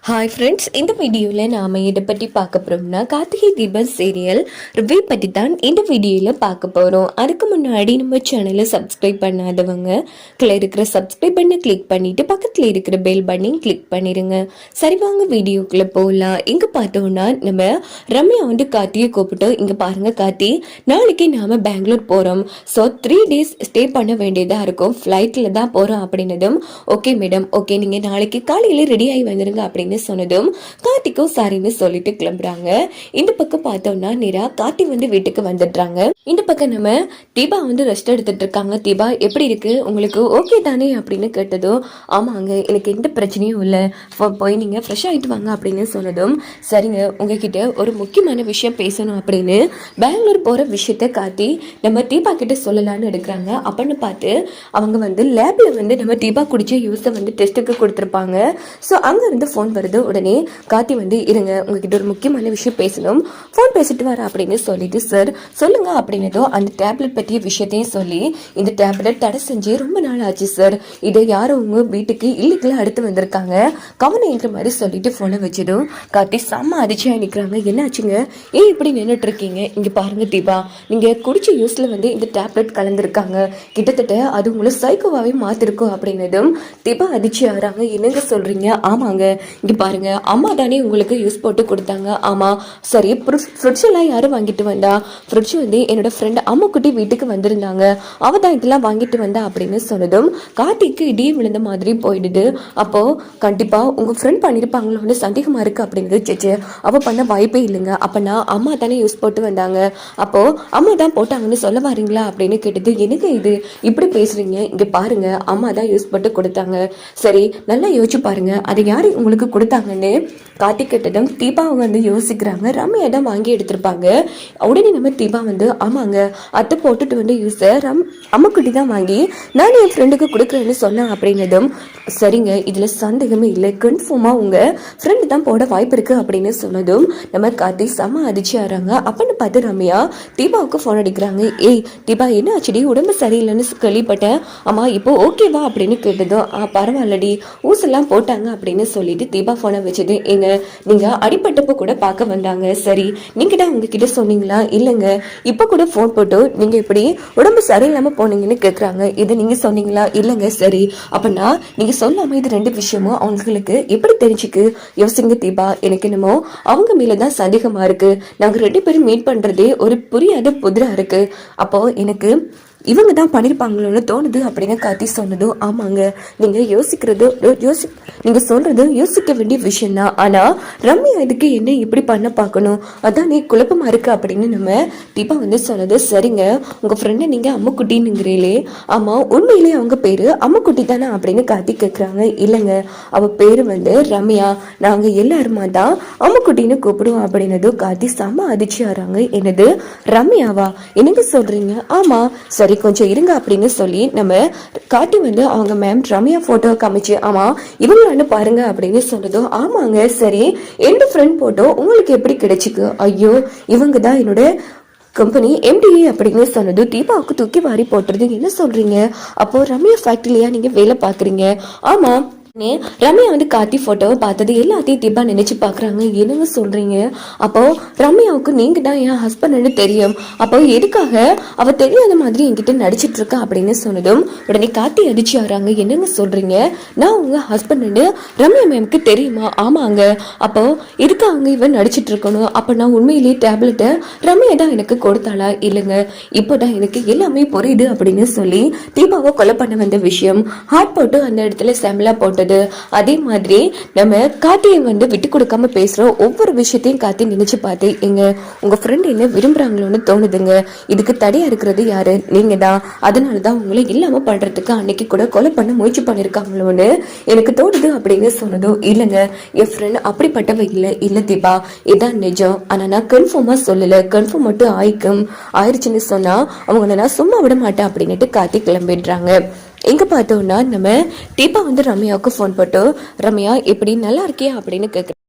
Hi friends, இந்த வீடியோவில் நாம் இதை பற்றி பார்க்க போகிறோம்னா கார்த்திகை தீபம் சீரியல் ரிவ்யூ பற்றி தான் இந்த வீடியோவில் பார்க்க போகிறோம். அதுக்கு முன்னாடி நம்ம சேனலை சப்ஸ்கிரைப் பண்ணாதவங்க கீழே இருக்கிற சப்ஸ்கிரைப் பண்ணி கிளிக் பண்ணிவிட்டு பக்கத்தில் இருக்கிற பெல் பண்ணி கிளிக் பண்ணிடுங்க. சரி வாங்க வீடியோக்குள்ளே போகலாம். இங்கே பார்த்தோன்னா நம்ம ரம்யா வந்து கார்த்தியை கூப்பிட்டு, இங்கே பாருங்கள் கார்த்தி, நாளைக்கு நாம் பெங்களூர் போகிறோம். ஸோ 3 days ஸ்டே பண்ண வேண்டியதாக இருக்கும். ஃப்ளைட்டில் தான் போகிறோம் அப்படின்னதும், ஓகே மேடம், ஓகே, நீங்கள் நாளைக்கு காலையில் ரெடி ஆகி வந்துடுங்க அப்படின்னு சொன்னதும் கார்த்திக்கும் சரின்னு சொல்லிட்டு கிளம்புறாங்க. இந்த பக்கம் பார்த்தோம்னா நேரா கார்த்தி வந்து வீட்டுக்கு வந்துடுறாங்க. இந்த பக்கம் நம்ம தீபா வந்து ரெஸ்ட் எடுத்துட்டு இருக்காங்க. தீபா எப்படி இருக்கு, உங்களுக்கு ஓகே தானே அப்படின்னு கேட்டதும், ஆமாங்க, எனக்கு எந்த பிரச்சனையும் இல்லை, போய் நீங்க ஃப்ரெஷ் ஆகிட்டு வாங்க அப்படின்னு சொன்னதும், சரிங்க, உங்ககிட்ட ஒரு முக்கியமான விஷயம் பேசணும் அப்படின்னு பெங்களூர் போற விஷயத்த கார்த்தி நம்ம தீபா கிட்ட சொல்லலான்னு எடுக்கிறாங்க. அப்படின்னு பார்த்து அவங்க வந்து லேப்ல வந்து நம்ம தீபா குடிச்ச யூஸை வந்து டெஸ்ட்டுக்கு கொடுத்துருப்பாங்க. ஸோ அங்க இருந்து ஃபோன் வருது. உடனே கார்த்தி வந்து, இருங்க, உங்ககிட்ட ஒரு முக்கியமான விஷயம் பேசணும், ஃபோன் பேசிட்டு வர அப்படின்னு சொல்லிட்டு, சார் சொல்லுங்க அப்படின்னதோ அந்த டேப்லெட் பற்றிய விஷயத்தையும் சொல்லி, இந்த டேப்லெட் தடை செஞ்சு ரொம்ப நாள் ஆச்சு சார், இதை யாரும் உங்க வீட்டுக்கு இல்லீகலா அடுத்து வந்திருக்காங்க, கவனிங்கிற மாதிரி சொல்லிட்டு போனை வச்சதும் கார்த்தி செம்ம அதிர்ச்சியா நிற்கிறாங்க. என்ன ஆச்சுங்க, ஏன் இப்படி நின்றுட்டு இருக்கீங்க, இங்க பாருங்க தீபா, நீங்க குடிச்ச யூஸ்ல வந்து இந்த டேப்லெட் கலந்துருக்காங்க, கிட்டத்தட்ட அது உங்களை சைக்கோவாவே மாத்திருக்கும் அப்படின்னதும் தீபா அதிர்ச்சி ஆகிறாங்க. என்னங்க சொல்றீங்க? ஆமாங்க, இங்க பாருங்க, அம்மா தானே உங்களுக்கு யூஸ் போட்டு கொடுத்தாங்க. ஆமா, சரி, ஃப்ரிட்ஜ் எல்லாம் யாரும் வாங்கிட்டு வந்தா? ஃப்ரிட்ஜ் வந்து என்னோட ஃப்ரெண்ட் அம்முக்குட்டி வீட்டுக்கு வந்திருந்தாங்க, அவ தான் இதெல்லாம் வாங்கிட்டு வந்தா அப்படின்னு சொன்னதும் கார்த்திக்கு இடியே விழுந்த மாதிரி போயிடுது. அப்போ கண்டிப்பா உங்க ஃப்ரெண்ட் பண்ணிருப்பாங்களோன்னு சந்தேகமா இருக்கு அப்படின்னு, சேச்சே, அவ பண்ண வாய்ப்பே இல்லைங்க, அப்பனா அம்மா தானே யூஸ் போட்டு வந்தாங்க, அப்போ அம்மா தான் போட்டாங்கன்னு சொல்ல வரீங்களா அப்படின்னு கேட்டது. எனக்கு இது இப்படி பேசுறீங்க, இங்க பாருங்க, அம்மா தான் யூஸ் போட்டு கொடுத்தாங்க, சரி நல்லா யோசிச்சு பாருங்க, அதை யாரு உங்களுக்கு கொடுத்தாங்கன்னு கார்த்திக் கேட்டதும் தீபா வந்து யோசிக்கிறாங்க. ரம்யா தான் வாங்கி எடுத்திருப்பாங்க. உடனே நம்ம தீபா வந்து, ஆமாங்க, அத்தை போட்டுட்டு வந்து யூஸை அம்முக்குட்டி தான் வாங்கி நான் என் ஃப்ரெண்டுக்கு கொடுக்குறேன்னு சொன்னேன் அப்படின்னதும், சரிங்க, இதுல சந்தேகமே இல்லை, கன்ஃபார்மா உங்க ஃப்ரெண்டு தான் போட வாய்ப்பு இருக்கு அப்படின்னு சொன்னதும் நம்ம கார்த்திக் செம்ம அதிர்ச்சி ஆறாங்க. அப்படின்னு பார்த்து ரம்யா தீபாவுக்கு ஃபோன் அடிக்கிறாங்க. ஏய் தீபா, என்ன ஆச்சுடி, உடம்பு சரியில்லைன்னு கேள்விப்பட்டேன், ஆமா இப்போ ஓகேவா அப்படின்னு கேட்டதும், பரவாயில்லடி, ஊசெல்லாம் போட்டாங்க அப்படின்னு சொல்லிட்டு தீபா போனை வச்சது. எங்க நீங்க அடிப்பட்டப்ப கூட பார்க்க வந்தாங்க, சரி நீங்க தான் உங்ககிட்ட சொன்னீங்களா? இல்லைங்க, இப்ப கூட போன் போட்டு நீங்க இப்படி உடம்பு சரியில்லாம போனீங்கன்னு கேக்குறாங்க, இது நீங்க சொன்னீங்களா? இல்லைங்க, சரி, அப்படின்னா நீங்க சொல்லாம இது 2 விஷயமும் அவங்களுக்கு எப்படி தெரிஞ்சுக்கு? யோசிங்க தீபா, எனக்கு என்னமோ அவங்க மேலதான் சந்தேகமா இருக்கு, நாங்க 2 பேரும் மீட் பண்றதே ஒரு புரியாத புதிரா இருக்கு, அப்போ எனக்கு இவங்க தான் பண்ணியிருப்பாங்களோன்னு தோணுது அப்படின்னு கார்த்தி சொன்னதும், ஆமாங்க, நீங்கள் நீங்கள் சொல்கிறது யோசிக்க வேண்டிய விஷயம் தான், ஆனால் ரம்யா இதுக்கு என்ன இப்படி பண்ண பார்க்கணும், அதான் நீ குழப்பமாக இருக்கு அப்படின்னு நம்ம தீபா வந்து சொன்னது. சரிங்க, உங்கள் ஃப்ரெண்டை நீங்கள் அம்முக்குட்டின்னுங்கிறீங்களே, ஆமாம், உண்மையிலேயே அவங்க பேர் அம்முக்குட்டி தானே அப்படின்னு கார்த்தி கேட்குறாங்க. இல்லைங்க, அவள் பேர் வந்து ரம்யா, நாங்கள் எல்லாருமா தான் அம்முக்குட்டின்னு கூப்பிடுவோம் அப்படின்னதும் கார்த்தி செம்ம அதிர்ச்சி ஆறாங்க. என்னது, ரம்யாவா, என்னங்க சொல்கிறீங்க? ஆமாம், சரி கொஞ்சம் இருங்க அப்படின்னு சொல்லி நம்ம காட்டி வந்து அவங்க மேம் ரம்யா போட்டோ காமிச்சு, ஆமா இவங்களான்னு பாருங்க அப்படின்னு சொன்னதும், ஆமாங்க, சரி, எந்த ஃப்ரெண்ட் போட்டோ உங்களுக்கு எப்படி கிடைச்சிக்கு? ஐயோ, இவங்க தான் என்னோட கம்பெனி MDA அப்படின்னு சொன்னது தீபாவுக்கு தூக்கி வாரி போட்டுறது. என்ன சொல்றீங்க, அப்போ ரம்யா ஃபேக்டரியா நீங்க வேலை பாக்குறீங்க? ஆமா. ரம்யா வந்து கார்த்தி போட்டோவை பார்த்தது எல்லாத்தையும் தீபா நினைச்சு பாக்குறாங்க. என்னங்க சொல்றீங்க, அப்போ ரம்யாவுக்கு நீங்க தான் என் ஹஸ்பண்ட்னு தெரியும், அப்போ எதுக்காக அவ தெரியாத மாதிரி என்கிட்ட நடிச்சிட்டு இருக்கா அப்படின்னு சொன்னதும் உடனே கார்த்தி அதிர்ச்சி ஆறாங்க. என்னங்க சொல்றீங்க, நான் உங்க ஹஸ்பண்ட்னு ரம்யா மேம்க்கு தெரியுமா? ஆமாங்க, அப்போ எதுக்காக இவன் நடிச்சிட்டு இருக்கணும்? அப்ப நான் உண்மையிலேயே டேப்லெட்டை ரம்யா தான் எனக்கு கொடுத்தாளா? இல்லைங்க, இப்போதான் எனக்கு எல்லாமே புரியுது அப்படின்னு சொல்லி தீபாவை கொலை பண்ண வந்த விஷயம், ஹார்ட் போட்டு அந்த இடத்துல செம்லா போட்டு, அதே மாதிரி நம்ம கார்த்தியை வந்து விட்டு கொடுக்காம பேசுற ஒவ்வொரு விஷயத்தையும் கார்த்தி நினைச்சு பார்த்து, எங்க உங்க ஃப்ரெண்ட் என்ன விரும்புறாங்களோன்னு தோணுதுங்க, இதுக்கு தடையா இருக்கிறது யாரு? நீங்க தான், அதனாலதான் உங்களை இல்லாம பண்றதுக்கு அன்னைக்கு கூட கொலை பண்ண முயற்சி பண்ணிருக்காங்களோன்னு எனக்கு தோணுது அப்படின்னு சொன்னதும், இல்லைங்க, என் ஃப்ரெண்ட் அப்படிப்பட்டவ இல்ல தீபா, இதான் நிஜம், ஆனா நான் கன்ஃபார்மா சொல்லல, கன்ஃபார்ம் மட்டும் ஆயிடுச்சுன்னு சொன்னா அவங்கள நான் சும்மா விட மாட்டேன் அப்படின்னுட்டு கார்த்தி கிளம்பிடுறாங்க. எங்க பார்த்தோம்னா நம்ம தீபா வந்து ரம்யாவுக்கு ஃபோன் போட்டு, ரம்யா எப்படி நல்லா இருக்கியா அப்படின்னு கேட்குறேன்.